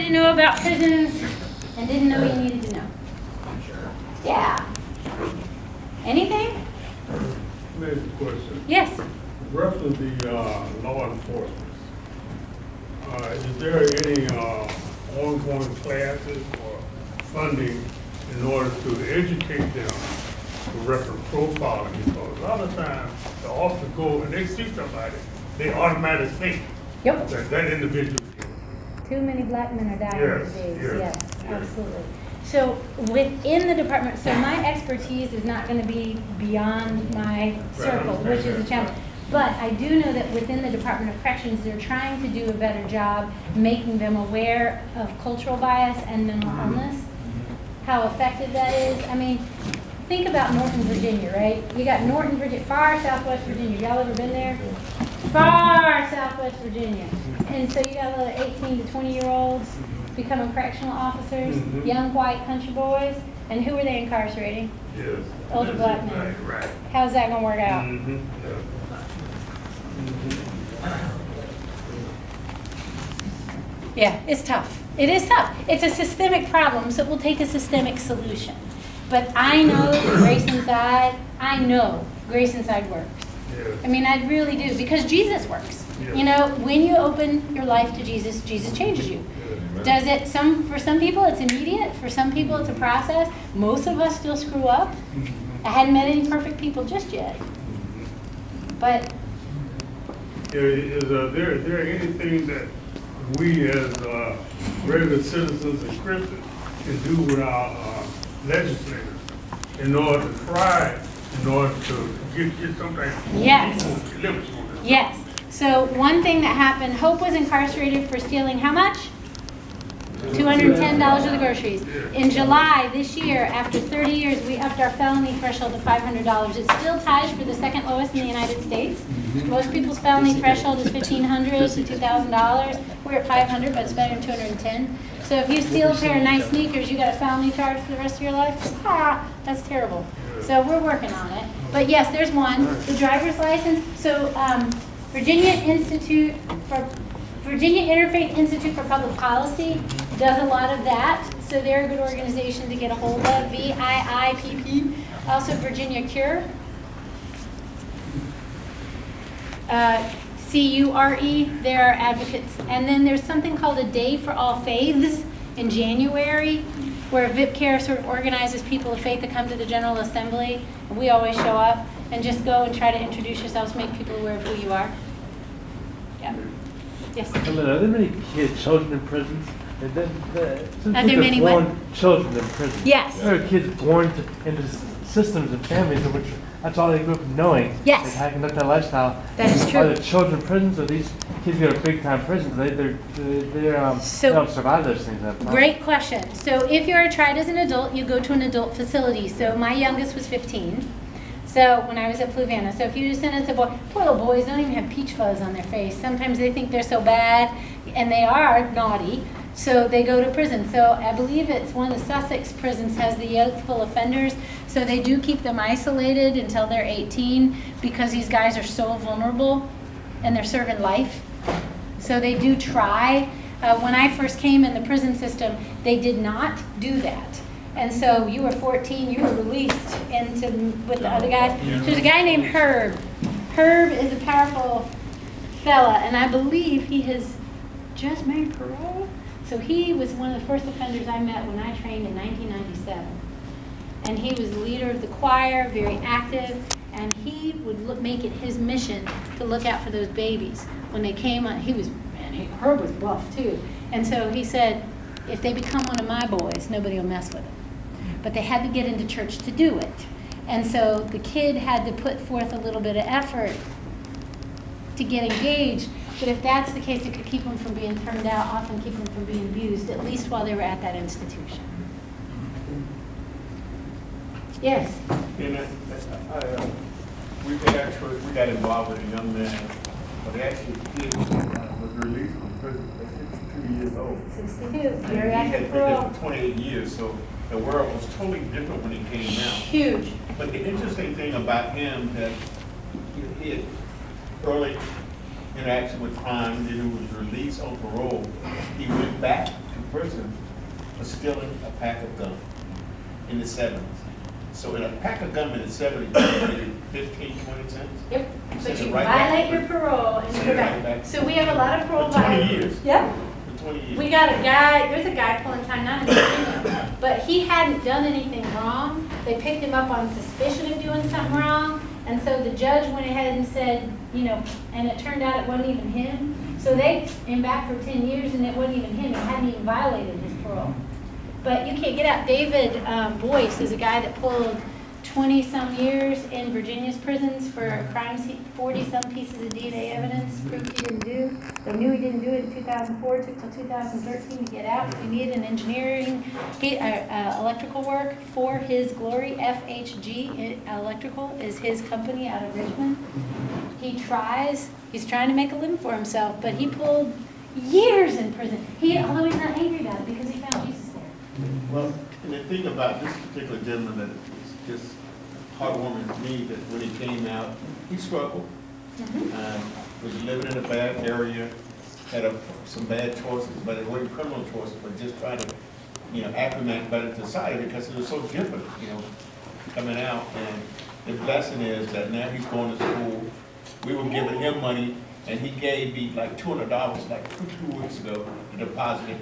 to know about prisons and didn't know you needed to know? Yeah. Anything? Next question. Yes. Reference the law enforcement. Is there any ongoing classes or funding in order to educate them to reference profiling? Because a lot of times the officers go and they see somebody, they automatically think Yep. that individual. Too many black men are dying Yes, these days. yes, Yes, yes. absolutely. So within the department, so my expertise is not going to be beyond my circle, which is a challenge. But I do know that within the Department of Corrections, they're trying to do a better job making them aware of cultural bias and mental illness, how effective that is. I mean, think about Norton, Virginia, right? You got Norton, Virginia, far southwest Virginia. Y'all ever been there? Far southwest Virginia. And so you got a lot of 18 to 20-year-olds becoming correctional officers, young white country boys. And who are they incarcerating? Yes. Older black men. Right. How's that going to work out? Yeah, it's tough. It is tough. It's a systemic problem, so it will take a systemic solution. But I know Grace Inside, Grace Inside works. Yes. I mean, I really do, because Jesus works. Yes. You know, when you open your life to Jesus, Jesus changes you. Does it, for some people it's immediate, for some people it's a process. Most of us still screw up. I hadn't met any perfect people just yet. But Is there anything that we as regular citizens and Christians can do with our legislators in order to try, in order to get something? yes. Yes. So one thing that happened, Hope was incarcerated for stealing how much? $210 of the groceries. In July this year, after 30 years, we upped our felony threshold to $500. It still ties for the second lowest in the United States. Most people's felony threshold is $1,500 to $2,000. We're at $500, but it's better than $210. So if you steal a pair of nice sneakers, you got a felony charge for the rest of your life? That's terrible. So we're working on it. But yes, there's one. The driver's license. So Virginia Interfaith Institute for Public Policy does a lot of that. So they're a good organization to get a hold of. VIIPP. Also Virginia Cure. CURE, they're advocates. And then there's something called a Day for All Faiths in January, where VipCare sort of organizes people of faith to come to the General Assembly. And we always show up and just go and try to introduce yourselves, make people aware of who you are. Yeah. Yes? Are there many children in prisons? Are there many what? Children in prison. Yes. There are kids born into systems and families in which that's all they grew up knowing. Yes. Like how to conduct that lifestyle. That is true. Are there children in prisons, or these kids go to big-time prisons? They don't survive those things. Great question. So if you're tried as an adult, you go to an adult facility. So my youngest was 15. So when I was at Fluvanna. So if you sentence a boy, poor little boys don't even have peach fuzz on their face. Sometimes they think they're so bad, and they are naughty. So they go to prison. So I believe it's one of the Sussex prisons has the youthful offenders. So they do keep them isolated until they're 18 because these guys are so vulnerable and they're serving life. So they do try. When I first came in the prison system, they did not do that. And so you were 14, you were released with the other guys. So there's a guy named Herb. Herb is a powerful fella, and I believe he has just made parole. So he was one of the first offenders I met when I trained in 1997. And he was the leader of the choir, very active, and he would make it his mission to look out for those babies. When they came on, Herb was buff too. And so he said, if they become one of my boys, nobody will mess with them. But they had to get into church to do it. And so the kid had to put forth a little bit of effort to get engaged. But if that's the case, it could keep them from being turned out, often keep them from being abused, at least while they were at that institution. Yes? And we got involved with a young man, but actually he was released from prison at 62 years old. 62, And he had been there for 28 years, so the world was totally different when he came out. Huge. But the interesting thing about him that he had early interaction with crime, then he was released on parole. He went back to prison for stealing a pack of gum in the 70s. So in a pack of gum in the 70s, you paid 15, 20 cents? Yep, You but send it you right back. violate your parole and you Send go it right back. back. So we have a lot of parole For 20 violators. years. Yep. For 20 years. We got a guy, there's a guy pulling time, not in Virginia, but he hadn't done anything wrong. They picked him up on suspicion of doing something wrong, and so the judge went ahead and said, you know, and it turned out it wasn't even him. So they him back for 10 years and it wasn't even him. He hadn't even violated his parole. But you can't get out. David Boyce is a guy that pulled 20-some years in Virginia's prisons for crimes, 40-some pieces of DNA evidence, proved he didn't do. They knew he didn't do it in 2004, took till 2013 to get out. He needed an engineering, electrical work for his glory. FHG Electrical is his company out of Richmond. He's trying to make a living for himself, but he pulled years in prison. Although he's not angry about it because he found Jesus there. Well, and the thing about this particular gentleman that is just heartwarming to me, that when he came out, he struggled, was living in a bad area, had some bad choices, but it wasn't criminal choices, but just trying to, you know, acclimate better to society because it was so different, you know, coming out. And the blessing is that now he's going to school. We were giving him money, and he gave me like $200 like 2 weeks ago to deposit it,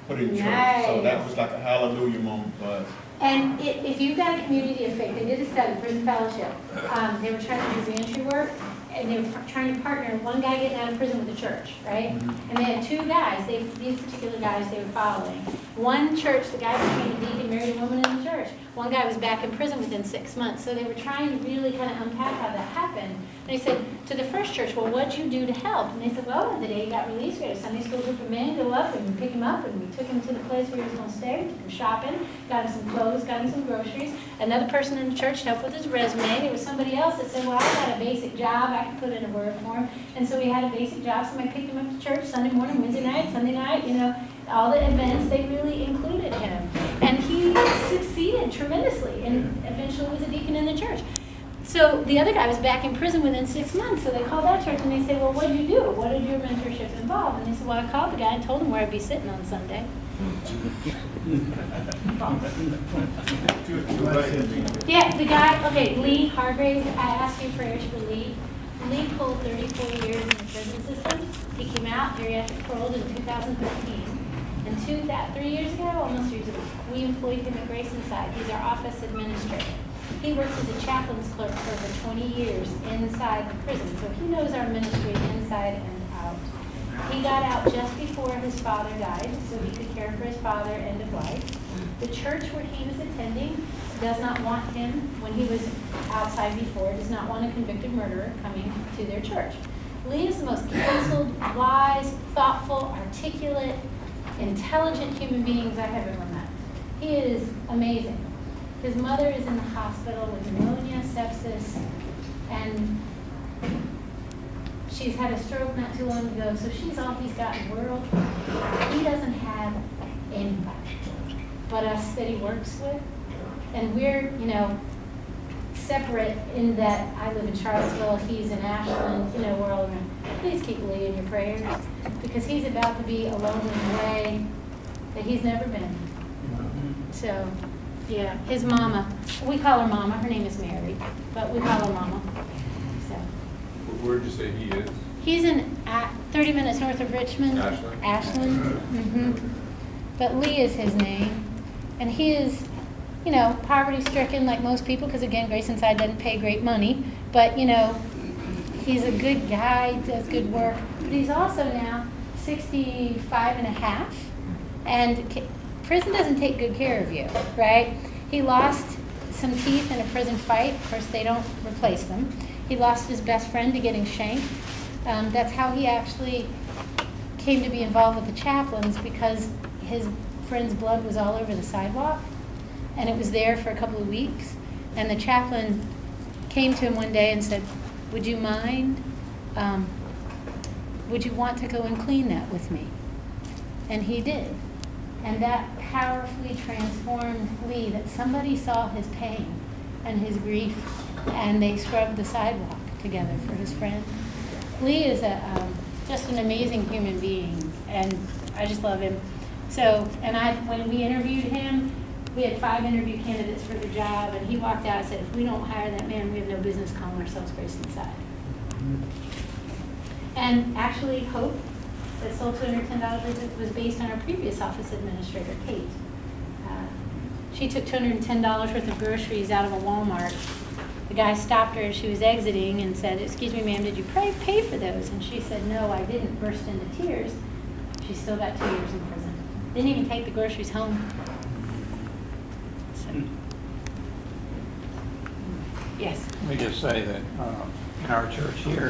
put it in church. So that was like a hallelujah moment for us. And if you've got a community of faith, they did a study, Prison Fellowship. They were trying to do reentry work, and they were trying to partner one guy getting out of prison with the church, right? And they had two guys, these particular guys they were following. One church, the guy became a deacon, married a woman in the church. One guy was back in prison within 6 months. So they were trying to really kind of unpack how that happened. And they said to the first church, well, what'd you do to help? And they said, well, the day he got released, we had a Sunday school group of men go up and pick him up, and we took him to the place where he was going to stay. We took him shopping, got him some clothes, got him some groceries. Another person in the church helped with his resume. There was somebody else that said, well, I got a basic job. I could put in a word for him. And so he had a basic job. Somebody picked him up to church Sunday morning, Wednesday night, Sunday night, you know, all the events, they really included him. And he succeeded tremendously and eventually was a deacon in the church. So the other guy was back in prison within 6 months. So they called that church and they said, well, what did you do? What did your mentorship involve? And they said, well, I called the guy and told him where I'd be sitting on Sunday. Yeah, the guy, okay, Lee Hargrave, I asked you prayers for Lee. Lee pulled 34 years in the prison system. He came out, geriatric paroled in 2013. And 3 years ago, almost 3 years ago, we employed him at Grace Inside. He's our office administrator. He works as a chaplain's clerk for over 20 years inside the prison, so he knows our ministry inside and out. He got out just before his father died, so he could care for his father end of life. The church where he was attending does not want him, when he was outside before, does not want a convicted murderer coming to their church. Lee is the most counseled, wise, thoughtful, articulate, intelligent human beings I have ever met. He is amazing. His mother is in the hospital with pneumonia, sepsis, and she's had a stroke not too long ago, so she's all he's got in the world. He doesn't have anybody but us that he works with. And we're, you know, separate in that I live in Charlottesville, he's in Ashland, you know, we're all around. Please keep Lee in your prayers, because he's about to be alone in a way that he's never been. So, yeah, his mama, we call her Mama, her name is Mary, but we call her Mama. So. Where'd you say he is? He's in 30 minutes north of Richmond. Ashland? Ashland. But Lee is his name. And he is, you know, poverty-stricken like most people, because again, Grace Inside doesn't pay great money. But, you know, he's a good guy, does good work. But he's also now 65 and a half. And prison doesn't take good care of you, right? He lost some teeth in a prison fight. Of course, they don't replace them. He lost his best friend to getting shanked. That's how he actually came to be involved with the chaplains, because his friend's blood was all over the sidewalk, and it was there for a couple of weeks. And the chaplain came to him one day and said, would you mind, would you want to go and clean that with me? And he did. And that powerfully transformed Lee, that somebody saw his pain and his grief, and they scrubbed the sidewalk together for his friend. Lee is just an amazing human being, and I just love him. So, and when we interviewed him, we had 5 interview candidates for the job, and he walked out and said, if we don't hire that man, we have no business calling ourselves Grace Inside. And actually, Hope, that sold $210 was based on our previous office administrator, Kate. She took $210 worth of groceries out of a Walmart. The guy stopped her as she was exiting and said, excuse me, ma'am, did you pay for those? And she said, no, I didn't, burst into tears. She still got 2 years in prison. Didn't even take the groceries home. So. Yes. Let me just say that in our church here,